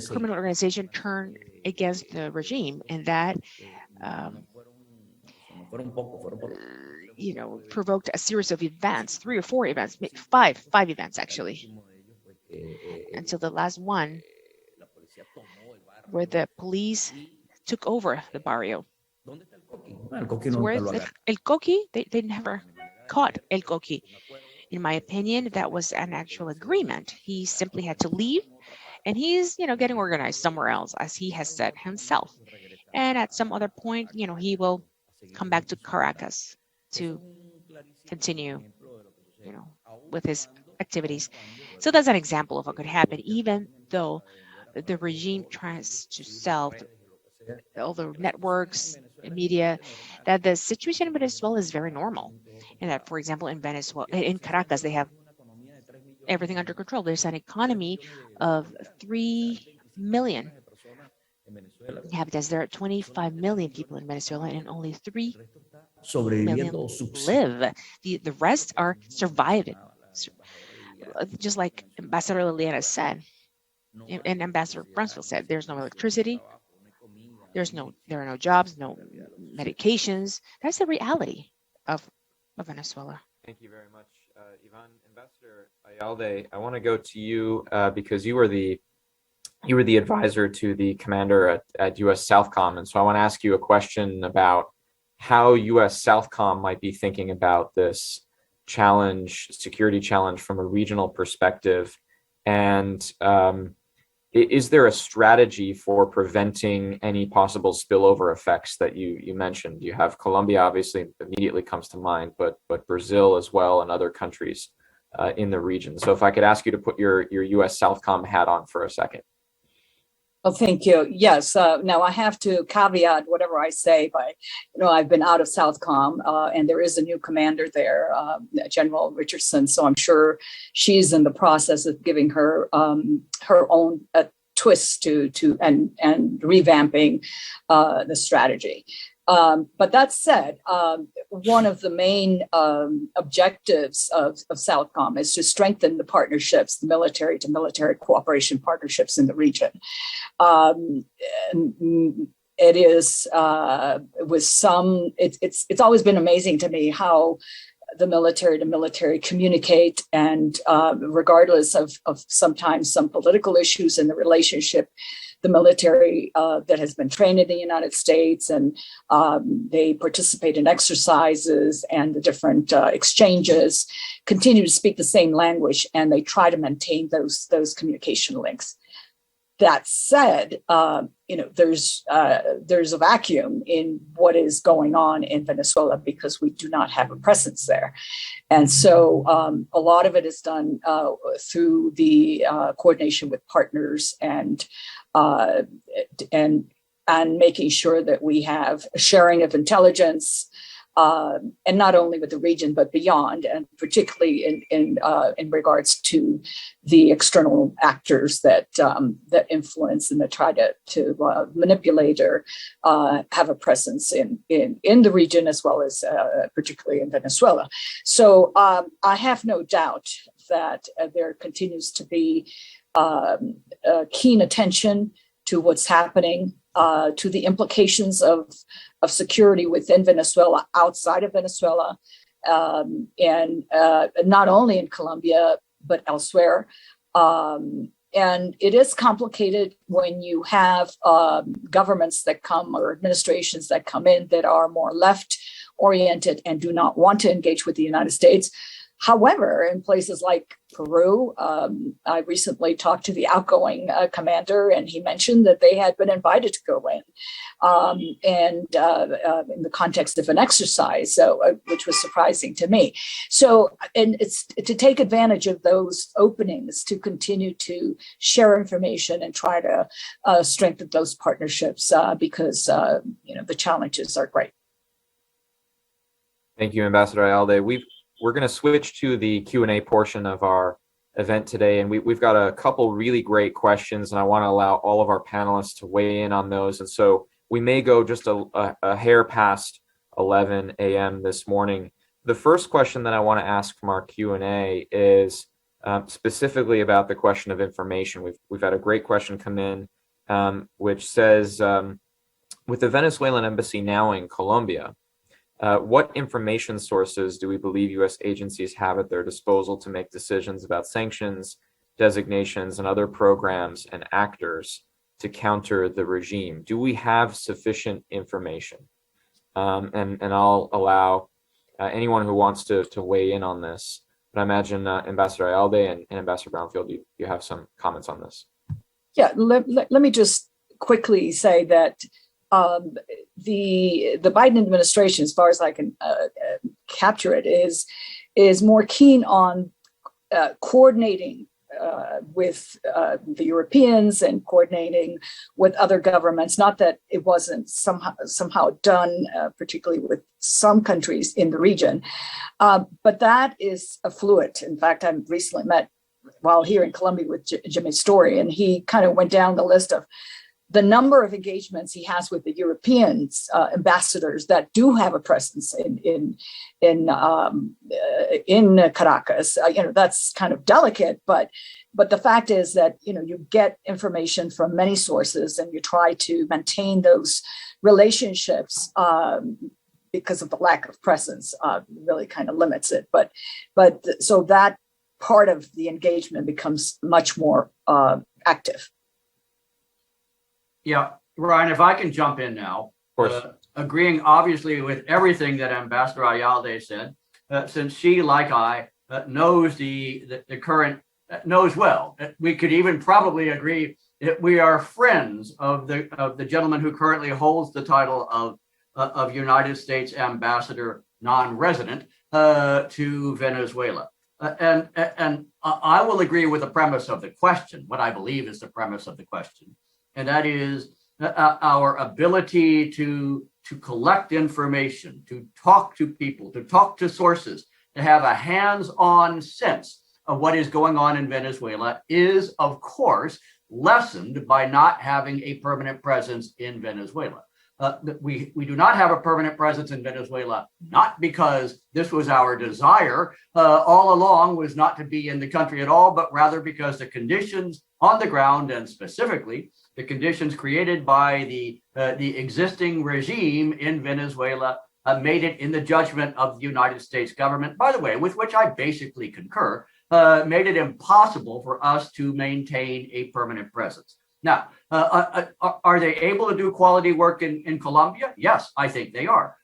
criminal organization turned against the regime, and that provoked a series of events, 3 or 4 events, five events actually, until the last one, where the police took over the barrio. So where's El Coqui? They never caught El Coqui. In my opinion, that was an actual agreement. He simply had to leave, and he's, getting organized somewhere else, as he has said himself. And at some other point, he will come back to Caracas to continue, with his activities. So that's an example of what could happen, even though the regime tries to sell all the networks and media that the situation in Venezuela is very normal. And that, for example, in Caracas, they have everything under control. There's an economy of 3 million inhabitants. There are 25 million people in Venezuela, and only 3 million live. The rest are surviving. Just like Ambassador Liliana said, and Ambassador Brunsfield said, there's no electricity, there are no jobs, no medications. That's the reality of Venezuela. Thank you very much, Ivan. Ambassador Ayalde, I want to go to you because you were the advisor to the commander at U.S. Southcom, and so I want to ask you a question about how U.S. Southcom might be thinking about this security challenge from a regional perspective, and is there a strategy for preventing any possible spillover effects that you mentioned? You have Colombia, obviously, immediately comes to mind, but Brazil as well and other countries in the region. So if I could ask you to put your U.S. Southcom hat on for a second. Well, thank you. Yes. Now I have to caveat whatever I say by, I've been out of Southcom, and there is a new commander there, General Richardson. So I'm sure she's in the process of giving her own twist to and revamping the strategy. But that said, one of the main objectives of Southcom is to strengthen the partnerships, the military to military cooperation partnerships in the region. It is it's always been amazing to me how the military to military communicate, and regardless of sometimes some political issues in the relationship, the military that has been trained in the United States, and they participate in exercises and the different exchanges, continue to speak the same language, and they try to maintain those communication links. That said, there's a vacuum in what is going on in Venezuela because we do not have a presence there, and so a lot of it is done through the coordination with partners and making sure that we have a sharing of intelligence, and not only with the region but beyond, and particularly in regards to the external actors that influence and that try to manipulate or have a presence in the region, as well as particularly in Venezuela. So I have no doubt that there continues to be keen attention to what's happening, to the implications of security within Venezuela, outside of Venezuela, and not only in Colombia, but elsewhere. And it is complicated when you have governments that come or administrations that come in that are more left oriented and do not want to engage with the United States. However, in places like Peru, I recently talked to the outgoing commander, and he mentioned that they had been invited to go in, in the context of an exercise, which was surprising to me. So, and it's to take advantage of those openings to continue to share information and try to strengthen those partnerships because the challenges are great. Thank you, Ambassador Ayalde. We're going to switch to the Q&A portion of our event today, and we've got a couple really great questions, and I want to allow all of our panelists to weigh in on those. And so we may go just a hair past 11 a.m. this morning. The first question that I want to ask from our Q&A is specifically about the question of information. We've had a great question come in, which says, with the Venezuelan embassy now in Colombia, what information sources do we believe U.S. agencies have at their disposal to make decisions about sanctions, designations, and other programs and actors to counter the regime? Do we have sufficient information? And I'll allow anyone who wants to weigh in on this. But I imagine Ambassador Ayalde and Ambassador Brownfield, you have some comments on this. Yeah, let me just quickly say that the Biden administration, as far as I can capture it, is more keen on coordinating with the Europeans and coordinating with other governments. Not that it wasn't somehow done, particularly with some countries in the region, but that is a fluid. In fact, I recently met while here in Colombia with Jimmy Story, and he kind of went down the list of the number of engagements he has with the European ambassadors that do have a presence in Caracas. That's kind of delicate, but the fact is that you get information from many sources, and you try to maintain those relationships because of the lack of presence. Really kind of limits it, but so that part of the engagement becomes much more active. Yeah, Ryan, if I can jump in now, of course. Agreeing obviously with everything that Ambassador Ayalde said, since she, like I, knows the current, knows well. We could even probably agree that we are friends of the gentleman who currently holds the title of United States Ambassador non-resident to Venezuela. And I will agree with the premise of the question, what I believe is the premise of the question. And that is our ability to collect information, to talk to people, to talk to sources, to have a hands-on sense of what is going on in Venezuela is, of course, lessened by not having a permanent presence in Venezuela. We do not have a permanent presence in Venezuela, not because this was our desire all along, was not to be in the country at all, but rather because the conditions on the ground, and specifically the conditions created by the existing regime in Venezuela, made it, in the judgment of the United States government, by the way, with which I basically concur, made it impossible for us to maintain a permanent presence. Now, are they able to do quality work in Colombia? Yes, I think they are.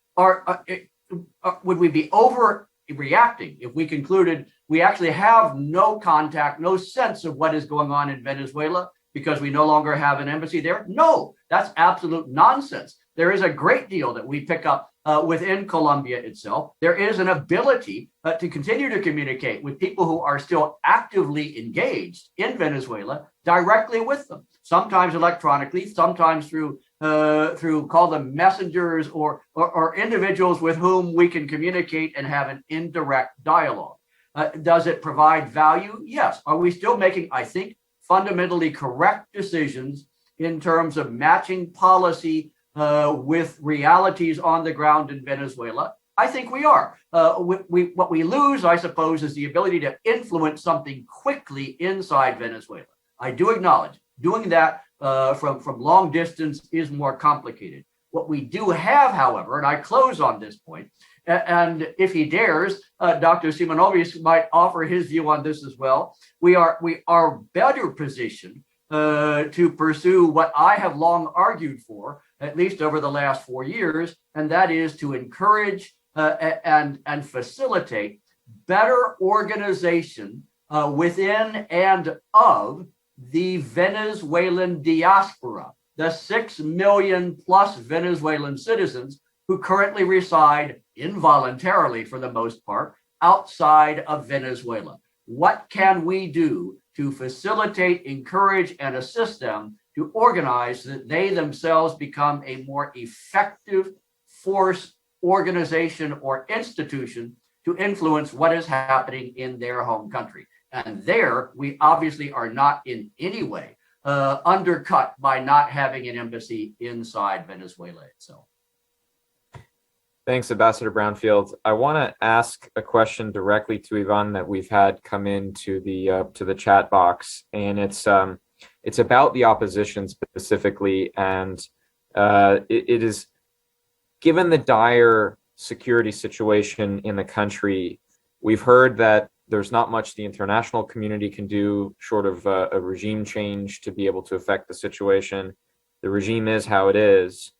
Would we be overreacting if we concluded we actually have no contact, no sense of what is going on in Venezuela because we no longer have an embassy there? No, that's absolute nonsense. There is a great deal that we pick up within Colombia itself. There is an ability to continue to communicate with people who are still actively engaged in Venezuela directly with them, sometimes electronically, sometimes through call them messengers or individuals with whom we can communicate and have an indirect dialogue. Does it provide value? Yes. Are we still making, I think, fundamentally correct decisions in terms of matching policy with realities on the ground in Venezuela? I think we are. What we lose, I suppose, is the ability to influence something quickly inside Venezuela. I do acknowledge doing that from long distance is more complicated. What we do have, however, and I close on this point, and if he dares, Dr. Simonovic might offer his view on this as well. We are better positioned to pursue what I have long argued for, at least over the last 4 years, and that is to encourage and facilitate better organization within and of the Venezuelan diaspora, the 6 million plus Venezuelan citizens who currently reside involuntarily, for the most part, outside of Venezuela. What can we do to facilitate, encourage, and assist them to organize so that they themselves become a more effective force, organization, or institution to influence what is happening in their home country? And there, we obviously are not in any way undercut by not having an embassy inside Venezuela itself. Thanks, Ambassador Brownfield. I want to ask a question directly to Ivan that we've had come into the chat box, and it's about the opposition specifically, and it is, given the dire security situation in the country, we've heard that there's not much the international community can do short of a regime change to be able to affect the situation. The regime is how it is.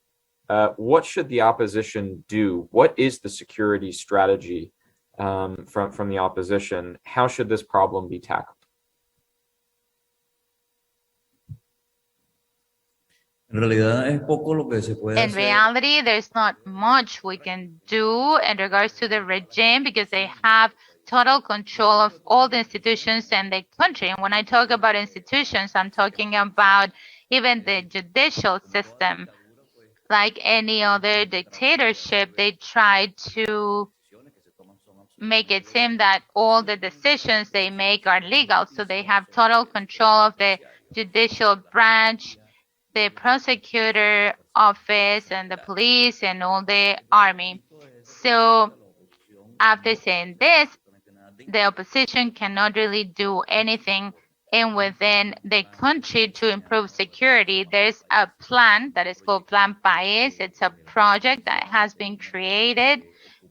What should the opposition do? What is the security strategy from the opposition? How should this problem be tackled? In reality, there's not much we can do in regards to the regime because they have total control of all the institutions in the country. And when I talk about institutions, I'm talking about even the judicial system. Like any other dictatorship, they try to make it seem that all the decisions they make are legal. So they have total control of the judicial branch, the prosecutor office, and the police, and all the army. So after saying this, the opposition cannot really do anything and within the country to improve security. There's a plan that is called Plan País. It's a project that has been created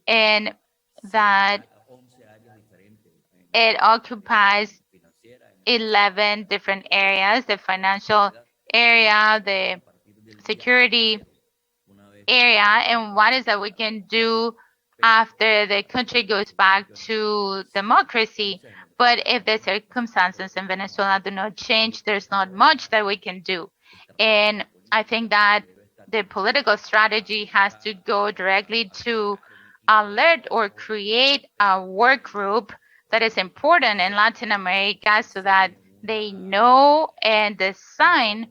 and that it occupies 11 different areas: the financial area, the security area, and what is that we can do after the country goes back to democracy. But if the circumstances in Venezuela do not change, there's not much that we can do. And I think that the political strategy has to go directly to alert or create a work group that is important in Latin America so that they know and design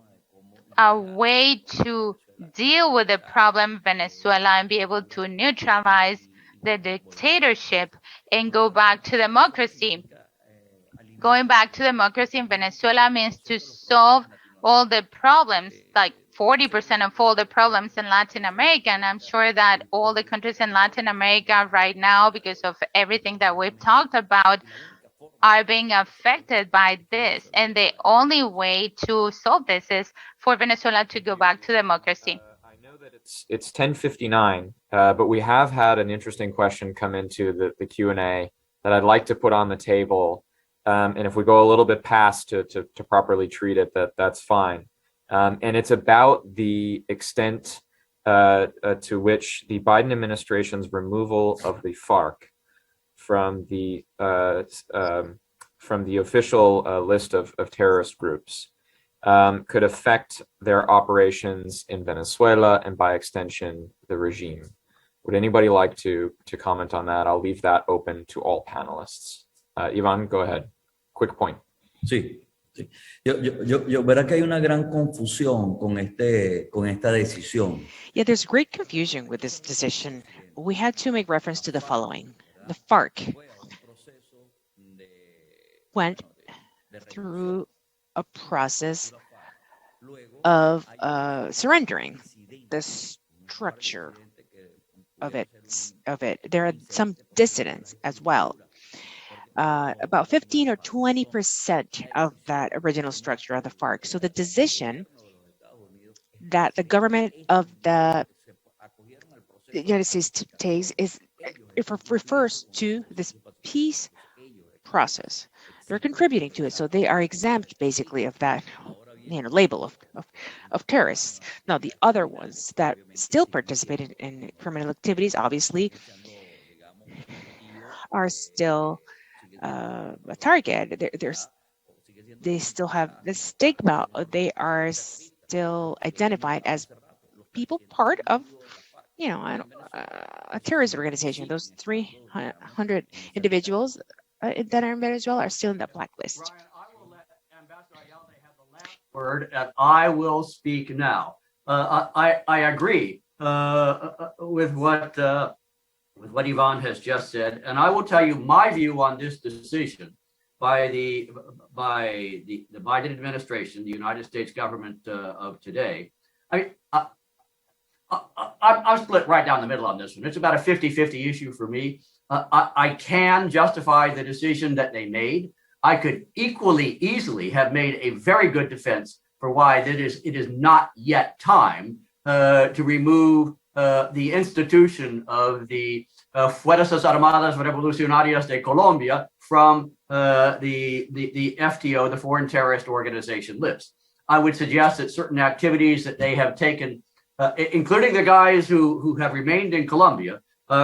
a way to deal with the problem in Venezuela and be able to neutralize the dictatorship and go back to democracy. Going back to democracy in Venezuela means to solve all the problems, like 40% of all the problems in Latin America. And I'm sure that all the countries in Latin America right now, because of everything that we've talked about, are being affected by this. And the only way to solve this is for Venezuela to go back to democracy. I know that it's 10:59, but we have had an interesting question come into the Q&A that I'd like to put on the table. And if we go a little bit past to properly treat it, that's fine. And it's about the extent to which the Biden administration's removal of the FARC from the official list of terrorist groups could affect their operations in Venezuela and by extension the regime. Would anybody like to comment on that? I'll leave that open to all panelists. Ivan, go ahead. Quick point. Sí. Sí. Yo verá que hay una gran confusión con esta decisión. Yeah, there's great confusion with this decision. We had to make reference to the following. The FARC went through a process of surrendering the structure of it. There are some dissidents as well. About 15 or 20% of that original structure of the FARC. So the decision that the government of the United States takes is it refers to this peace process. They're contributing to it, so they are exempt basically of that label of terrorists. Now, the other ones that still participated in criminal activities, obviously, are still a target. They still have the stigma. They are still identified as people part of, a terrorist organization. Those 300 individuals that are in Venezuela are still in that blacklist. Brian, I will let Ambassador Ayalde have the last word, and I will speak now. I agree with what Yvonne has just said, and I will tell you my view on this decision by the Biden administration, the United States government of today. I'm split right down the middle on this one. It's about a 50-50 issue for me. I can justify the decision that they made. I could equally easily have made a very good defense for why it is not yet time to remove the institution of the Fuerzas Armadas Revolucionarias de Colombia from the FTO, the Foreign Terrorist Organization list. I would suggest that certain activities that they have taken, including the guys who have remained in Colombia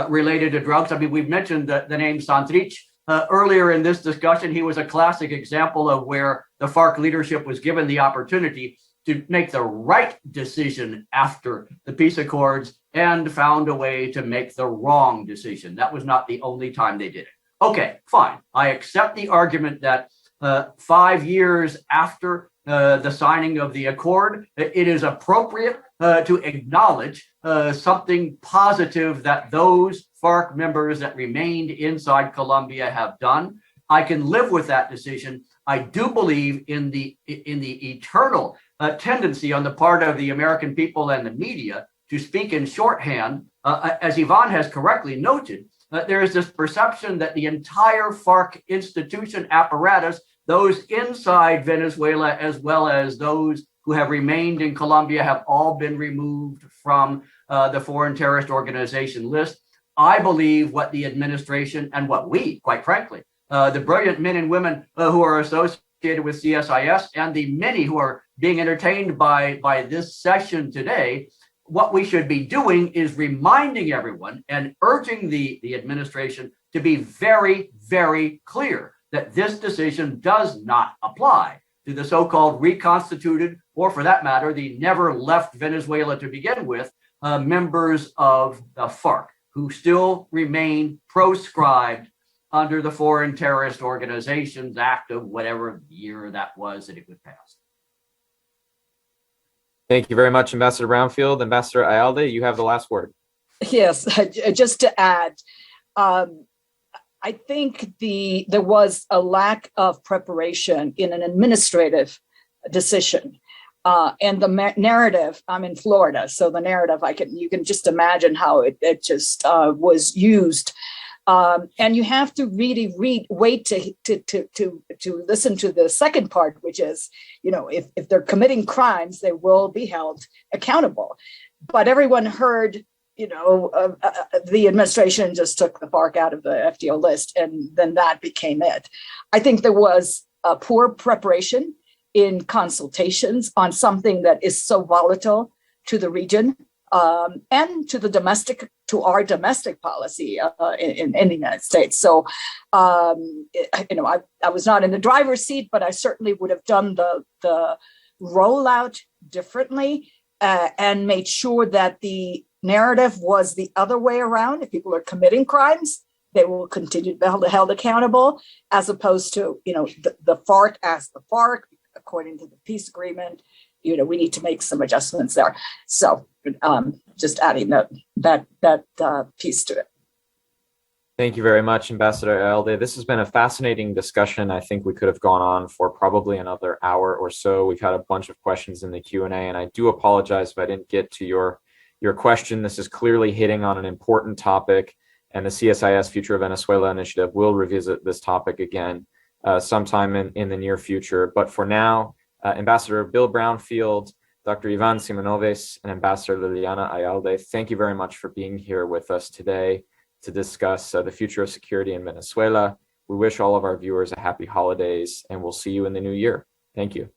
related to drugs. I mean, we've mentioned the name Santrich earlier in this discussion. He was a classic example of where the FARC leadership was given the opportunity to make the right decision after the peace accords and found a way to make the wrong decision. That was not the only time they did it. Okay, fine. I accept the argument that 5 years after the signing of the accord, it is appropriate to acknowledge something positive that those FARC members that remained inside Colombia have done. I can live with that decision. I do believe in the eternal tendency on the part of the American people and the media to speak in shorthand. As Yvonne has correctly noted, there is this perception that the entire FARC institution apparatus, those inside Venezuela as well as those who have remained in Colombia, have all been removed from the Foreign Terrorist Organization list. I believe what the administration and what we, quite frankly, the brilliant men and women who are associated with CSIS and the many who are being entertained by this session today, what we should be doing is reminding everyone and urging the administration to be very, very clear that this decision does not apply to the so-called reconstituted, or for that matter, the never left Venezuela to begin with, members of the FARC who still remain proscribed under the Foreign Terrorist Organizations Act of whatever year that was that it was passed. Thank you very much, Ambassador Brownfield. Ambassador Ayalde, you have the last word. Yes, just to add, I think there was a lack of preparation in an administrative decision. And the narrative, I'm in Florida, so the narrative, you can just imagine how it just was used. And you have to really wait to listen to the second part, which is, if they're committing crimes, they will be held accountable. But everyone heard, the administration just took the FARC out of the FTO list, and then that became it. I think there was a poor preparation in consultations on something that is so volatile to the region and to our domestic policy in the United States. So, I was not in the driver's seat, but I certainly would have done the rollout differently and made sure that the narrative was the other way around. If people are committing crimes, they will continue to be held accountable, as opposed to, the FARC as the FARC, according to the peace agreement. We need to make some adjustments there. So just adding that piece to it. Thank you very much, Ambassador Ayalde. This has been a fascinating discussion. I think we could have gone on for probably another hour or so. We've had a bunch of questions in the Q&A, and I do apologize if I didn't get to your question. This is clearly hitting on an important topic, and the CSIS Future of Venezuela initiative will revisit this topic again sometime in the near future. But for now, Ambassador Bill Brownfield, Dr. Ivan Simonoves, and Ambassador Liliana Ayalde, thank you very much for being here with us today. to discuss the future of security in Venezuela. We wish all of our viewers a happy holidays, and we'll see you in the new year. Thank you.